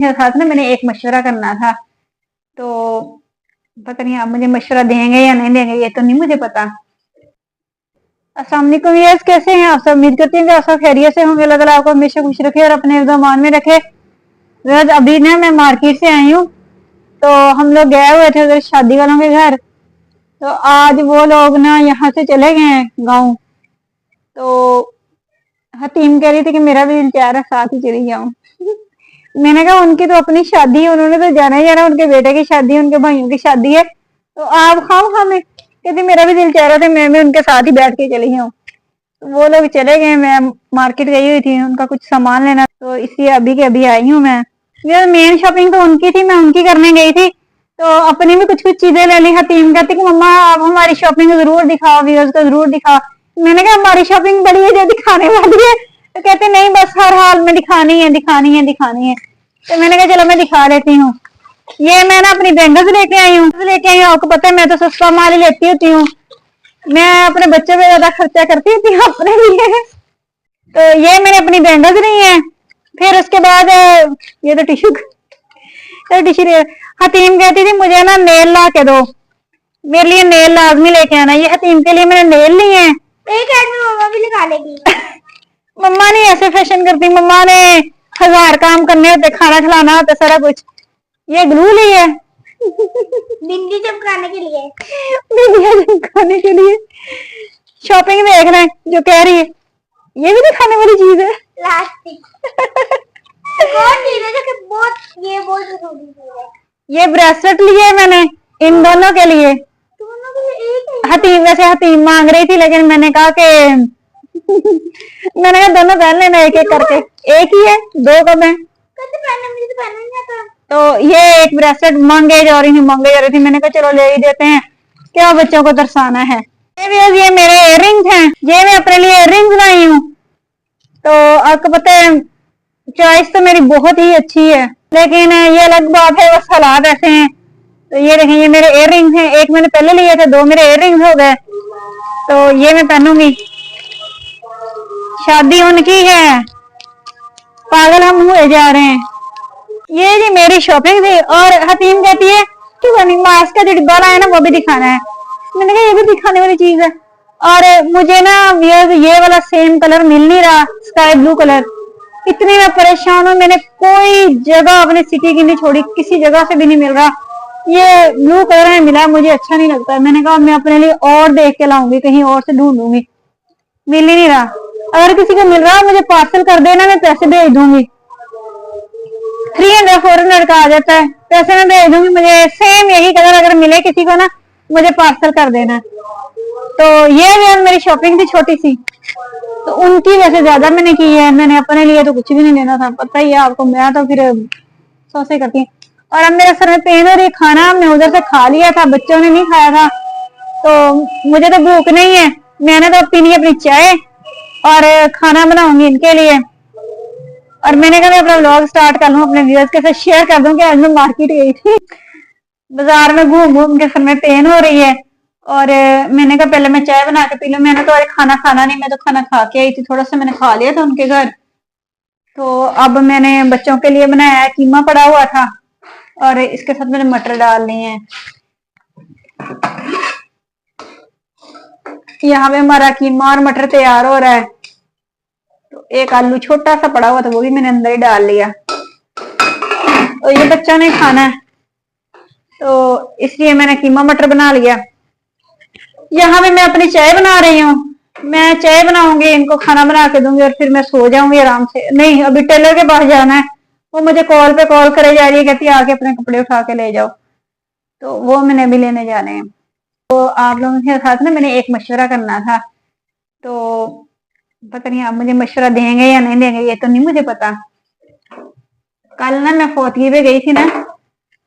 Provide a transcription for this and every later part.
के साथ ना मैंने एक मशवरा करना था, तो पता नहीं आप मुझे मशवरा देंगे या नहीं देंगे, ये तो नहीं मुझे पता। अस्सलाम वालेकुम यस, कैसे हैं आप सब? उम्मीद करती हूँ कि आप सब खैरियत से होंगे। अल्लाह ताला आपको हमेशा खुश रखे और अपने ईमान में रखे। अभी ना मैं मार्केट से आई हूँ, तो हम लोग गए हुए थे उधर शादी वालों के घर। तो आज वो लोग ना यहाँ से चले गए हैं गाँव। तो हतीम कह रही थी कि मेरा भी दिल चाह रहा साथ ही चली जाऊं। मैंने कहा उनकी तो अपनी शादी है, उन्होंने तो जाना ही जाना, उनके बेटे की शादी है, उनके भाइयों की शादी है, तो आप खाओ हमें। कहती मेरा भी दिल चाह रहा था मैं भी उनके साथ ही बैठ के चली जाऊं। तो वो लोग चले गए, मैं मार्केट गई हुई थी उनका कुछ सामान लेना, तो इसलिए अभी के अभी आई हूँ मैं। मेन शॉपिंग तो उनकी थी, मैं उनकी करने गई थी, तो अपनी भी कुछ कुछ चीजें ले ली। हतीम कहती कि मम्मा आप हमारी शॉपिंग जरूर दिखाओ, व्यूअर्स को जरूर दिखाओ। मैंने कहा हमारी शॉपिंग बड़ी है जो दिखाने वाली है। तो कहते नहीं बस हर हाल में दिखानी है दिखानी है दिखानी है। तो मैंने कहा चलो मैं दिखा लेती हूँ। ये मैं ना अपनी बैंगल्स लेके आई हूँ, आपको पता है मैं तो सस्ता माल ही लेती होती हूँ, मैं अपने बच्चों पे ज्यादा खर्चा करती होती हूँ अपने लिए। तो ये मैंने अपनी बैंगल्स ली है। फिर उसके बाद ये तो टिश्यू हतीम कहती थी मुझे ना नेल ला के दो, मेरे लिए नेल लाजमी लेके आना। ये हतीम के लिए मैंने नेल लिए हैं। एक आदमी मम्मा भी लगा लेगी। मम्मा नहीं ऐसे फैशन करती, मम्मा ने 1000 काम करने होते, खाना खिलाना होता, सारा कुछ। ये ग्लू ली है बिंदी चमकाने के लिए, बिंदियां चमकाने के लिए। शॉपिंग देख रहे हैं जो कह रही है, ये भी दिखाने वाली चीज है। प्लास्टिक बहुत चीज है जो कि बहुत जरूरी है। ये ब्रेसलेट लिए मैंने इन दोनों के लिए। हतीम वैसे हतीम मांग रही थी, लेकिन मैंने कहा कि मैंने कहा दोनों पहन लेना एक एक करके, एक ही है दो कब है। तो ये एक ब्रेसलेट मांगे जा रही थी, मैंने कहा चलो ले ही देते हैं, क्या बच्चों को दर्शाना है। ये मेरे इयररिंग्स हैं, ये मैं अपने लिए इयररिंग्स लाई हूँ। तो आपको पता है चॉइस तो मेरी बहुत ही अच्छी है, लेकिन ये अलग बात है बस हालात ऐसे हैं। तो ये देखें ये मेरे इयररिंग्स हैं, एक मैंने पहले लिए थे, दो मेरे इयररिंग्स हो गए, तो ये मैं पहनूंगी। शादी उनकी है, पागल हम हुए जा रहे हैं। ये जी मेरी शॉपिंग थी। और हतीम कहती है कि मास्क का जो डिब्बा लाया ना वो भी दिखाना है। मैंने कहा ये भी दिखाने वाली चीज है। और मुझे ना ये वाला सेम कलर मिल नहीं रहा, स्काई ब्लू कलर। इतनी मैं परेशान हूँ, मैंने कोई जगह अपनी सिटी की नहीं छोड़ी, किसी जगह से भी नहीं मिल रहा। ये ब्लू कलर में मिला, मुझे अच्छा नहीं लगता। मैंने कहा मैं अपने लिए और देख के लाऊंगी, कहीं और से ढूंढूंगी, मिल ही नहीं रहा। अगर किसी को मिल रहा है मुझे पार्सल कर देना, मैं पैसे भेज दूंगी। 300 400 का आ जाता है, पैसे मैं भेज दूंगी। मुझे सेम यही कलर अगर मिले किसी को ना, मुझे पार्सल कर देना। तो ये मेरी शॉपिंग थी छोटी सी, तो उनकी वैसे ज्यादा मैंने की है, मैंने अपने लिए तो कुछ भी नहीं लेना था, पता ही है आपको। मैं तो फिर सोचे करती हूँ। और अब मेरे सर में पेन हो रही, खाना हमने उधर से खा लिया था, बच्चों ने नहीं खाया था, तो मुझे तो भूख नहीं है। मैंने तो पीनी अपनी चाय और खाना बनाऊंगी इनके लिए। और मैंने कहा मैं अपना व्लॉग स्टार्ट कर लूं, अपने व्यूअर्स के साथ शेयर कर दूं कि आज मैं मार्केट गई थी, बाजार में घूम घूम के सर में पेन हो रही है। और मैंने कहा पहले मैं चाय बना के पी लूं। मैंने तो खाना खाना नहीं, मैं तो खाना खा के आई थी, थोड़ा सा मैंने खा लिया था उनके घर। तो अब मैंने बच्चों के लिए बनाया, कीमा पड़ा हुआ था और इसके साथ मैंने मटर डाल लिए हैं। यहाँ पे हमारा कीमा और मटर तैयार हो रहा है। तो एक आलू छोटा सा पड़ा हुआ था, वो भी मैंने अंदर ही डाल लिया। तो ये बच्चों ने खाना है, तो इसलिए मैंने कीमा मटर बना लिया। यहाँ पे मैं अपनी चाय बना रही हूँ, मैं चाय बनाऊंगी, इनको खाना बना के दूंगी और फिर मैं सो जाऊंगी आराम से। नहीं अभी टेलर के पास जाना है, वो मुझे कॉल पे कॉल करे जा रही है, कहती है आके अपने कपड़े उठा के ले जाओ, तो वो मैंने अभी लेने जाने हैं। तो आप लोगों के साथ ना मैंने एक मशवरा करना था, तो पता नहीं आप मुझे मशवरा देंगे या नहीं देंगे, ये तो नहीं मुझे पता। कल ना मैं फौतगी पे गई थी ना,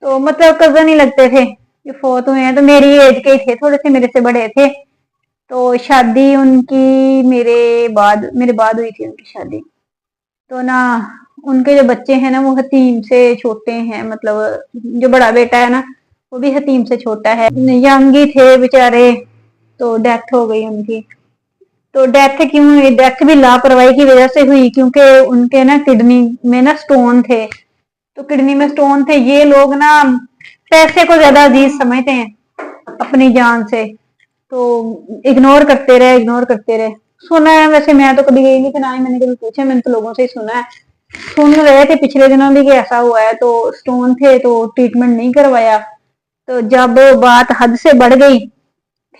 तो मतलब कजन ही लगते थे ये फोत हुए हैं, तो मेरी एज के ही थे, थोड़े से मेरे से बड़े थे। तो शादी उनकी मेरे बाद हुई थी उनकी शादी। तो ना उनके जो बच्चे हैं ना वो हतीम से छोटे हैं, मतलब जो बड़ा बेटा है ना वो भी हतीम से छोटा है, यंग ही थे बेचारे, तो डेथ हो गई उनकी। तो डेथ क्यों हुई? डेथ भी लापरवाही की वजह से हुई, क्योंकि उनके ना किडनी में ना स्टोन थे। तो किडनी में स्टोन थे। ये लोग ना पैसे को ज्यादा अजीज समझते हैं अपनी जान से, तो इग्नोर करते रहे। सुना है, वैसे मैं तो कभी गई नहीं थी, ना ही मैंने कभी पूछा, मैंने तो लोगों से ही सुना है। सुन रहे थे पिछले दिनों भी कि ऐसा हुआ है, तो स्टोन थे तो ट्रीटमेंट नहीं करवाया। तो जब बात हद से बढ़ गई,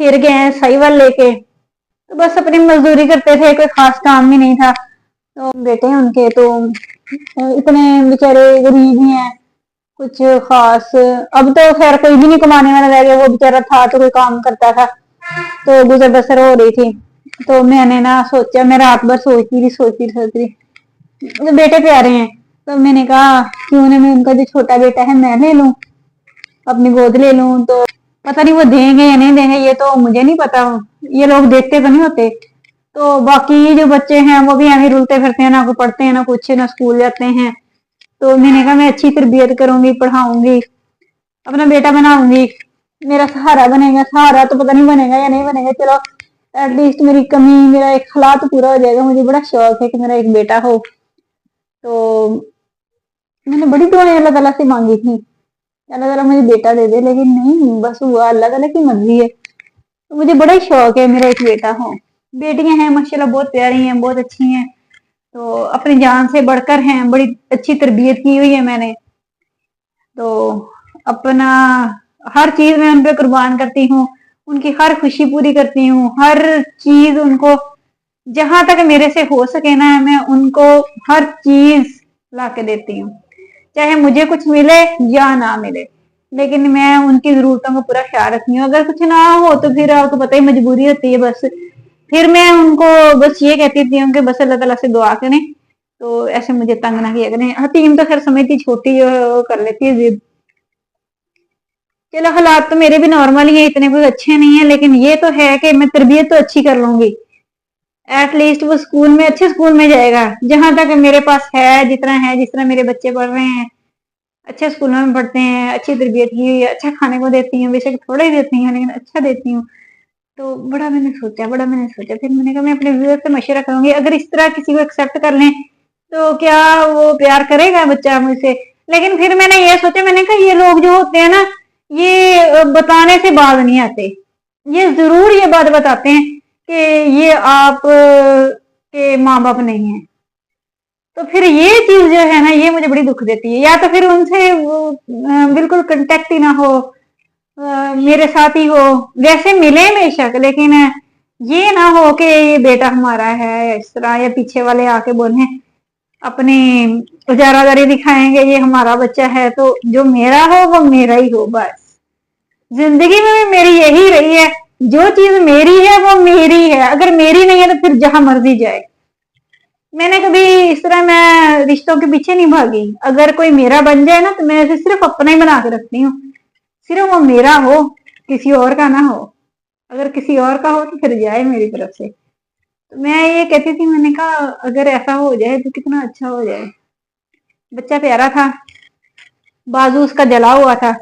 फिर गए साहिवाल लेके, तो बस अपनी मजदूरी करते थे, कोई खास काम भी नहीं था। तो बेटे हैं उनके, तो इतने बेचारे गरीब ही हैं, कुछ खास। अब तो खैर कोई भी नहीं कमाने वाला रह गया, वो बेचारा था तो कोई काम करता था, तो गुजर बसर हो रही थी। तो मैंने ना सोचा, मैं रात भर सोचती रही, तो बेटे प्यारे हैं, तो मैंने कहा क्यों ना मैं उनका जो छोटा बेटा है मैं ले लूं, अपनी गोद ले लूं। तो पता नहीं वो देंगे या नहीं देंगे, ये तो मुझे नहीं पता, ये लोग देखते तो नहीं होते। तो बाकी जो बच्चे हैं वो भी ऐसे रुलते फिरते हैं, ना कोई पढ़ते हैं ना कुछ, ना स्कूल जाते हैं। तो मैंने कहा मैं अच्छी तरबियत करूंगी, पढ़ाऊंगी, अपना बेटा बनाऊंगी, मेरा सहारा बनेगा। सहारा तो पता नहीं बनेगा या नहीं बनेगा, चलो एटलीस्ट मेरी कमी, मेरा एक ख्वाब तो पूरा हो जाएगा। मुझे बड़ा शौक है कि मेरा एक बेटा हो। तो मैंने बड़ी दुआएं अल्लाह ताला से मांगी थी, अल्लाह ताला मुझे बेटा दे दे, लेकिन नहीं, बस हुआ अल्लाह ताला की मर्जी है। तो मुझे बड़ा ही शौक है मेरा एक बेटा हो। बेटियां हैं माशाल्लाह, बहुत प्यारी हैं, बहुत अच्छी हैं, तो अपनी जान से बढ़कर हैं, बड़ी अच्छी तरबियत की हुई है मैंने। तो अपना हर चीज मैं उन पे कुर्बान करती हूँ, उनकी हर खुशी पूरी करती हूँ, हर चीज उनको जहां तक मेरे से हो सके ना, मैं उनको हर चीज ला के देती हूँ, चाहे मुझे कुछ मिले या ना मिले, लेकिन मैं उनकी जरूरतों का पूरा ख्याल रखती हूँ। अगर कुछ ना हो तो फिर आपको पता ही मजबूरी होती है, बस फिर मैं उनको बस ये कहती थी कि बस अल्लाह ताला से दुआ करें, तो ऐसे मुझे तंग ना किया करें। हतीम तो खैर समझती, छोटी जो है वो कर लेती है जिद। चलो हालात तो मेरे भी नॉर्मल ही है, इतने कोई अच्छे नहीं है, लेकिन ये तो है कि मैं तरबियत तो अच्छी कर लूंगी। एटलीस्ट वो स्कूल में, अच्छे स्कूल में जाएगा, जहां तक मेरे पास है, जिस तरह मेरे बच्चे पढ़ रहे हैं, अच्छे स्कूलों में पढ़ते हैं, अच्छी तरबियत की, अच्छा खाने को देती हूँ, बेशक थोड़ा ही देती हूँ लेकिन अच्छा देती हूँ। तो बड़ा मैंने सोचा, फिर मैंने कहा मैं अपने व्यूअर से मशवरा करूंगी, अगर इस तरह किसी को एक्सेप्ट कर लें तो क्या वो प्यार करेगा बच्चा मुझसे। लेकिन फिर मैंने ये सोचा, मैंने कहा ये लोग जो होते हैं ना, ये बताने से बाज नहीं आते, ये जरूर ये बात बताते हैं कि ये आप के माँ बाप नहीं है। तो फिर ये चीज जो है ना, ये मुझे बड़ी दुख देती है। या तो फिर उनसे वो बिल्कुल कांटेक्ट ही ना हो, मेरे साथ ही हो, वैसे मिले बेशक, लेकिन ये ना हो कि ये बेटा हमारा है इस तरह, या पीछे वाले आके बोले अपनी उजारादारी दिखाएंगे ये हमारा बच्चा है, तो जो मेरा हो वो मेरा ही हो बस। जिंदगी में भी मेरी यही रही है, जो चीज मेरी है वो मेरी है, अगर मेरी नहीं है तो फिर जहां मर्जी जाए। मैंने कभी इस तरह मैं रिश्तों के पीछे नहीं भागी, अगर कोई मेरा बन जाए ना तो मैं इसे सिर्फ अपना ही बना के रखती हूँ, सिर्फ वो मेरा हो, किसी और का ना हो। अगर किसी और का हो तो फिर जाए मेरी तरफ से। तो मैं ये कहती थी, मैंने कहा अगर ऐसा हो जाए तो कितना अच्छा हो जाए। बच्चा प्यारा था, बाजू उसका जला हुआ था,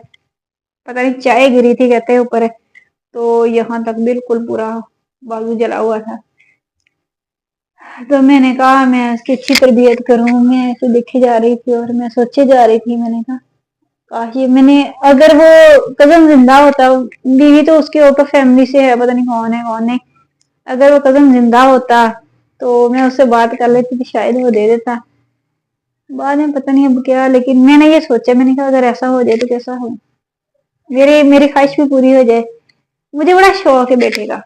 पता नहीं चाय गिरी थी कहते हैं ऊपर, तो यहाँ तक बिल्कुल पूरा बाजू जला हुआ था। तो मैंने कहा मैं उसकी अच्छी तरबियत करूं, मैं ऐसे देखे जा रही थी और मैं सोचे जा रही थी, मैंने कहा काश ये मैंने, अगर वो कजन जिंदा होता, बीवी तो उसकी आउट ऑफ फैमिली से है, पता नहीं कौन है कौन नहीं, अगर वो कजन जिंदा होता तो मैं उससे बात कर लेती थी, शायद वो दे देता। बाद में पता नहीं अब क्या, लेकिन मैंने ये सोचा, मैंने कहा अगर ऐसा हो जाए तो कैसा हो, मेरी मेरी ख्वाहिश भी पूरी हो जाए। मुझे बड़ा शौक है बेटे का,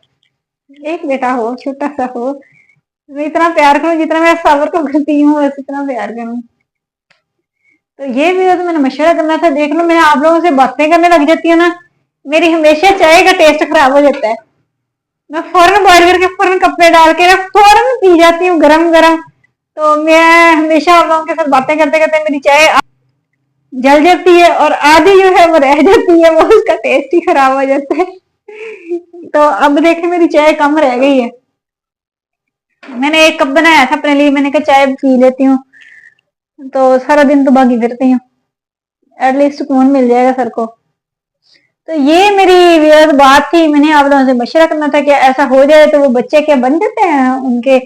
एक बेटा हो, छोटा सा हो, मैं इतना प्यार करूं जितना मैं सबर को करती हूँ, बस इतना प्यार करूं। तो ये भी तो मैंने मशवरा करना था। देख लो मैं आप लोगों से बातें करने लग जाती हूँ ना, मेरी हमेशा चाय का टेस्ट खराब हो जाता है, मैं फौरन बॉईल करके फौरन कपड़े डाल के फौरन पी जाती हूँ गरम गरम। तो मैं हमेशा आप लोगों के साथ बातें करते करते मेरी चाय जल जाती है, और आधी जो है वो रह जाती है, वो उसका टेस्ट ही खराब हो जाता है। तो अब देखे मेरी चाय कम रह गई है, मैंने एक कप बनाया था अपने लिए, मैंने कहा चाय पी लेती हूँ, तो सारा दिन तो भागी फिरती हूँ, एटलीस्ट सुकून मिल जाएगा सर को। तो ये मेरी बात थी, मैंने आप लोगों से मशवरा करना था कि ऐसा हो जाए तो वो बच्चे क्या बन जाते हैं उनके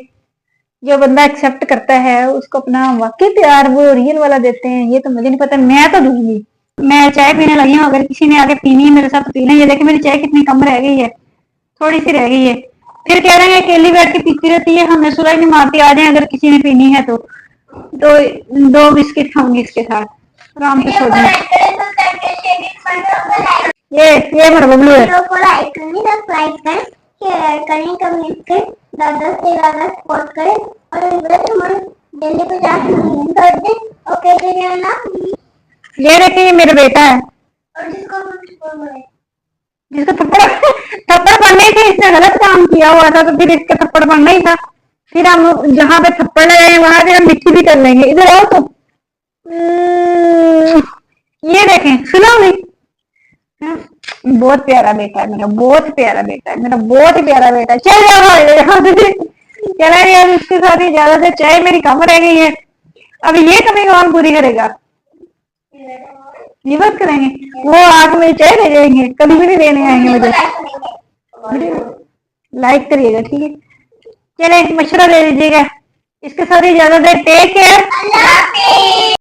जो बंदा एक्सेप्ट करता है उसको अपना वाकई प्यार वो रियल वाला देते हैं, ये तो मुझे नहीं पता, मैं तो दूंगी। मैं चाय पीने लगी हूँ, अगर किसी ने आके पीनी है मेरे साथ तो पी लें। ये देखिए मेरी चाय कितनी कम रह गई है, थोड़ी सी रह गई है। फिर कह रहे हैं अकेली बैठ के पीती रहती है, हमें सुराई नहीं मारती, आ जाए अगर किसी ने पीनी है तो। दो दो बिस्किट खाऊंगी इसके साथ, आराम से सो जाऊंगी। ये मेरा बबलू है। वीडियो को लाइक करें, सब्सक्राइब करें, शेयर करें, कमेंट करें, ज्यादा से ज्यादा सपोर्ट करें और डेली 50 मिलियन कर दें। ओके जी। ये देखिए मेरा बेटा है, और जिसको थप्पड़ थप्पड़ पड़ने थे, इसने गलत काम किया हुआ था तो फिर इसका थप्पड़ पड़ना ही था। फिर हम जहाँ पे थप्पड़ लगाए वहां से हम मिट्टी भी कर लेंगे। इधर आओ तो ये देखें, सुनो नहीं। बहुत प्यारा बेटा है मेरा, बहुत प्यारा बेटा है मेरा, बहुत ही प्यारा बेटा है। चल जाओ यहाँ से, चला गया। इसके साथ ही ज्यादा से चाय मेरी कम रह गई है, अब ये कमी कौन पूरी करेगा? ये बात करेंगे, वो आके मेरी चाय ले जाएंगे, कभी भी नहीं लेने आएंगे मुझे। लाइक करिएगा, ठीक है। चले मशवरा दे दीजिएगा, इसके साथ ही ज्यादा देर टेक केयर।